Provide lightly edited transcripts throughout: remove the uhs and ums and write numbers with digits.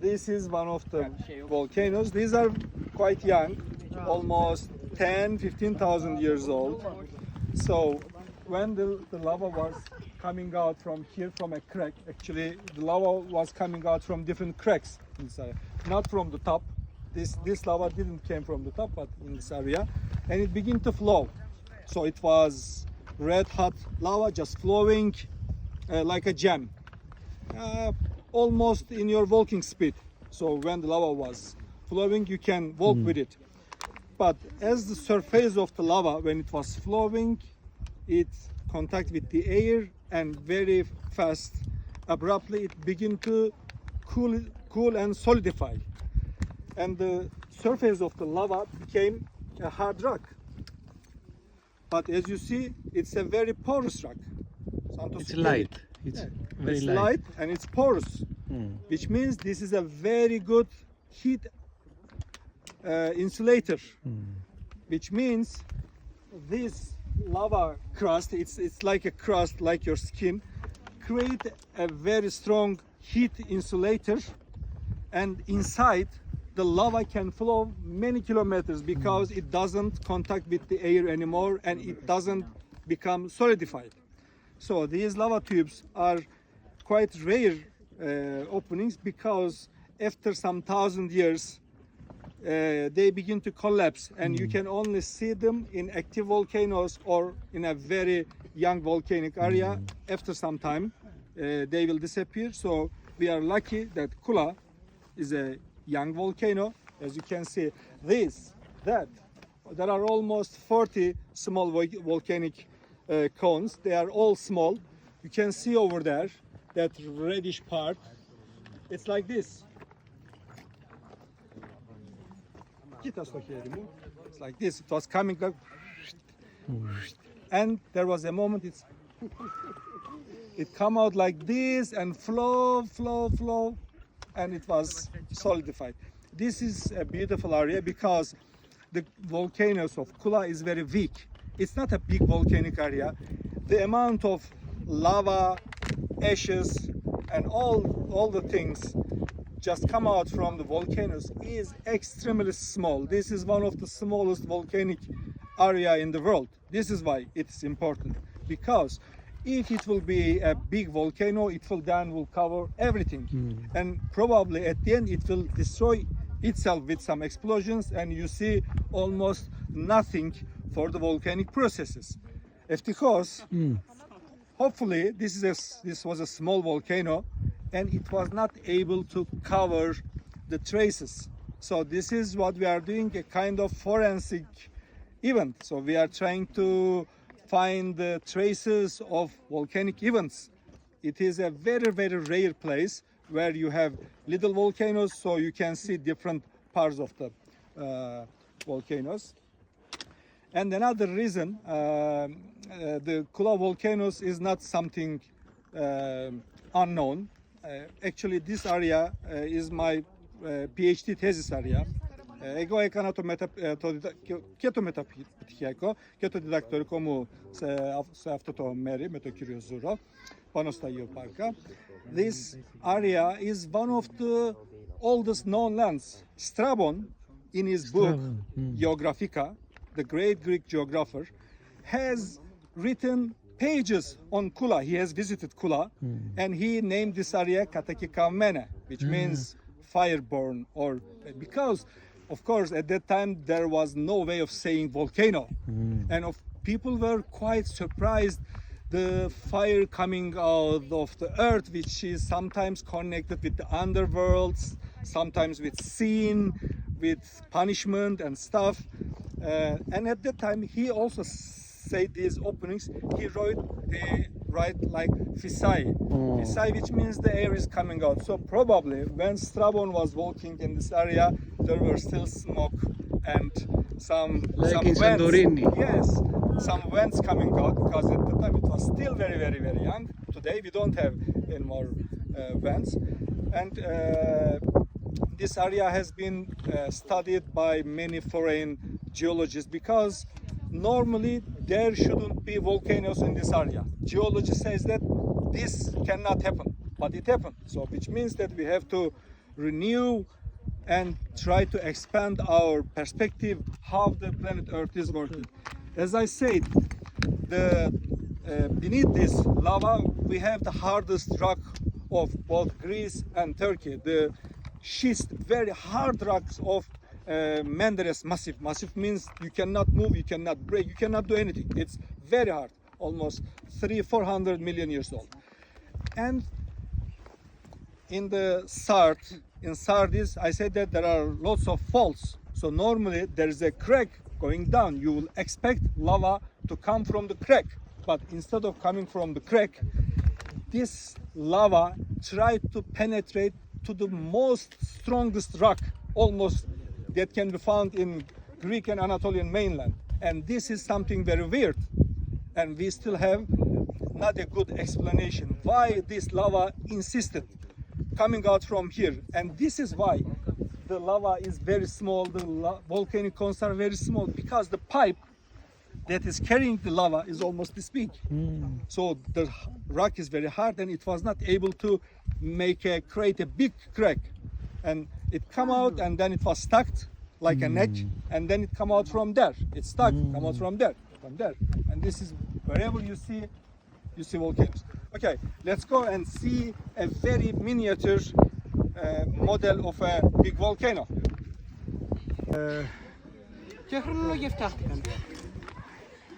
This is one of the volcanoes. These are quite young, almost 10-15,000 years old. So when the lava was coming out from here, from a crack, actually the lava was coming out from different cracks in this area, not from the top. This lava didn't came from the top, but in this area, and it began to flow. So it was red hot lava just flowing like a jam, almost in your walking speed. So when the lava was flowing, you can walk with it. But as the surface of the lava, when it was flowing, it contact with the air, and very fast, abruptly, it began to cool and solidify. And the surface of the lava became a hard rock. But as you see, it's a very porous rock. Santos, It's light. It's very it's light. light and it's porous, which means this is a very good heat insulator. Which means this lava crust, it's like a crust, like your skin, create a very strong heat insulator, and inside the lava can flow many kilometers because it doesn't contact with the air anymore and it doesn't become solidified. So these lava tubes are quite rare openings because after some thousand years they begin to collapse, and you can only see them in active volcanoes or in a very young volcanic area. After some time they will disappear. So we are lucky that Kula is a young volcano. As you can see, there are almost 40 small volcanic cones. They are all small. You can see over there that reddish part. It's like this. It's like this. It was coming like, and there was a moment it come out like this and flow, and it was solidified. This is a beautiful area because the volcanoes of Kula is very weak. It's not a big volcanic area. The amount of lava, ashes, and all the things just come out from the volcanoes is extremely small. This is one of the smallest volcanic area in the world. This is why it's important, because if it will be a big volcano, it will cover everything, and probably at the end it will destroy itself with some explosions, and you see almost nothing for the volcanic processes. Because hopefully this was a small volcano and it was not able to cover the traces. So this is what we are doing, a kind of forensic event. So we are trying to find the traces of volcanic events. It is a very, very rare place where you have little volcanoes, so you can see different parts of the volcanoes. And another reason, the Kula volcanoes is not something unknown. Actually, this area is my PhD thesis area. Εγώ έκανα το μεταπτυχιακό και το διδακτορικό μου σε αυτό το μέρη με τον κύριο Ζούρο, πάνω στα Geopark. This area is one of the oldest known lands. Strabon, in his book Geographica, the great Greek geographer, has written pages on Kula. He has visited Kula, and he named this area Katakikavmene, which means fireborn, or because of course at that time there was no way of saying volcano, and people were quite surprised the fire coming out of the earth, which is sometimes connected with the underworlds, sometimes with sin, with punishment and stuff. And at that time he also said these openings, he write like Fisai, which means the air is coming out. So probably when Strabon was walking in this area, there were still smoke and some in vents. Santorini. Yes, some vents coming out, because at the time it was still very, very, very young. Today we don't have any more vents. And this area has been studied by many foreign geologists, because normally there shouldn't be volcanoes in this area. Geology says that this cannot happen, but it happened. So which means that we have to renew and try to expand our perspective how the planet Earth is working. As I said, beneath this lava we have the hardest rock of both Greece and Turkey. The schist, very hard rocks of Menderes Massif. Massif means you cannot move, you cannot break, you cannot do anything. It's very hard, almost 300-400 million years old. And in the in Sardis, I said that there are lots of faults. So normally there is a crack going down. You will expect lava to come from the crack, but instead of coming from the crack, this lava tried to penetrate to the most strongest rock almost that can be found in Greek and Anatolian mainland. And this is something very weird. And we still have not a good explanation why this lava insisted coming out from here. And this is why the lava is very small, the volcanic cones are very small, because the pipe that is carrying the lava is almost this big. So the rock is very hard and it was not able to create a big crack. And it come out and then it was stuck like a neck, and then it come out from there. It's stuck, come out from there. And this is wherever you see volcanoes. Okay, let's go and see a very miniature model of a big volcano.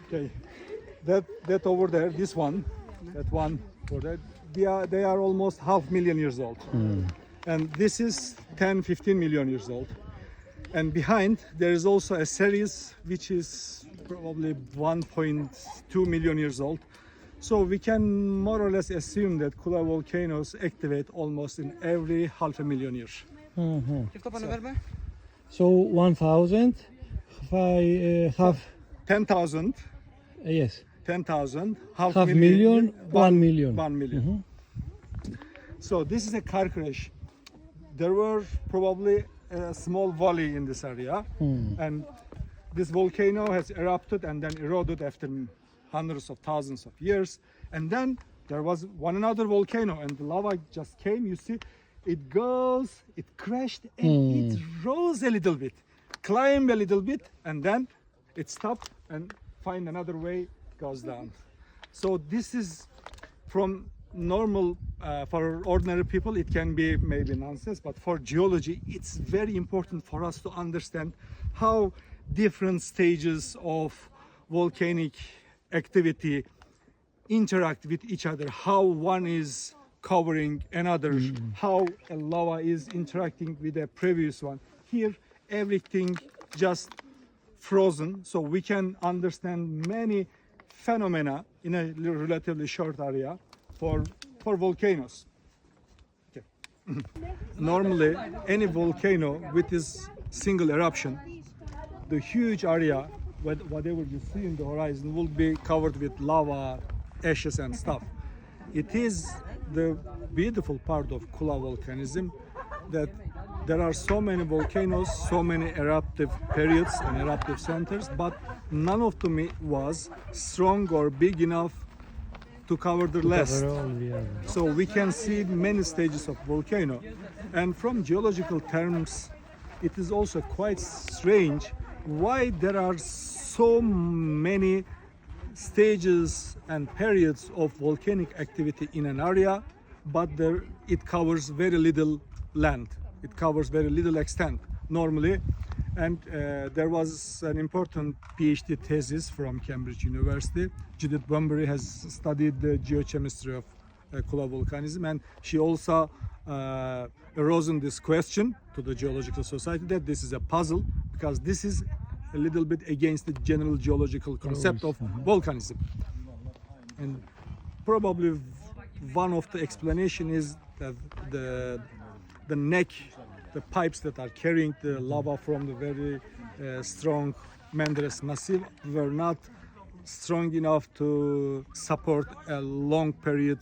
Okay, that over there, this one, that one over there, they are almost 500,000 years old. And this is 10-15 million years old. And behind there is also a series which is probably 1.2 million years old. So we can more or less assume that Kula volcanoes activate almost in every 500,000 years. So 1,000, half 10,000. Yes. 10,000, half million, 1 million. 1 million. So this is a car crash. There were probably a small valley in this area, and this volcano has erupted and then eroded after hundreds of thousands of years. And then there was another volcano, and the lava just came. You see, it goes, it crashed, and it rose a little bit, climbed a little bit, and then it stopped and find another way, goes down. So this is from normal, for ordinary people it can be maybe nonsense, but for geology it's very important for us to understand how different stages of volcanic activity interact with each other, how one is covering another, how a lava is interacting with a previous one. Here everything just frozen, so we can understand many phenomena in a relatively short area for volcanoes. Okay. Normally any volcano with this single eruption, the huge area, whatever you see in the horizon, will be covered with lava, ashes and stuff. It is the beautiful part of Kula volcanism that there are so many volcanoes, so many eruptive periods and eruptive centers, but none of them was strong or big enough to cover the rest. So we can see many stages of volcano. And from geological terms, it is also quite strange why there are so many stages and periods of volcanic activity in an area, but it covers very little land. It covers very little extent normally. And there was an important PhD thesis from Cambridge University. Judith Bunbury has studied the geochemistry of Kula volcanism, and she also arose in this question to the Geological Society that this is a puzzle, because this is a little bit against the general geological concept of volcanism. And probably one of the explanation is that the neck, the pipes that are carrying the lava from the very strong Menderes Massif were not strong enough to support a long period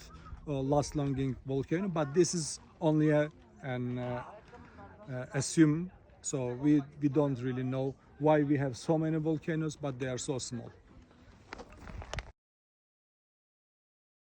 last-longing volcano, but this is only an assume, so we don't really know why we have so many volcanoes, but they are so small.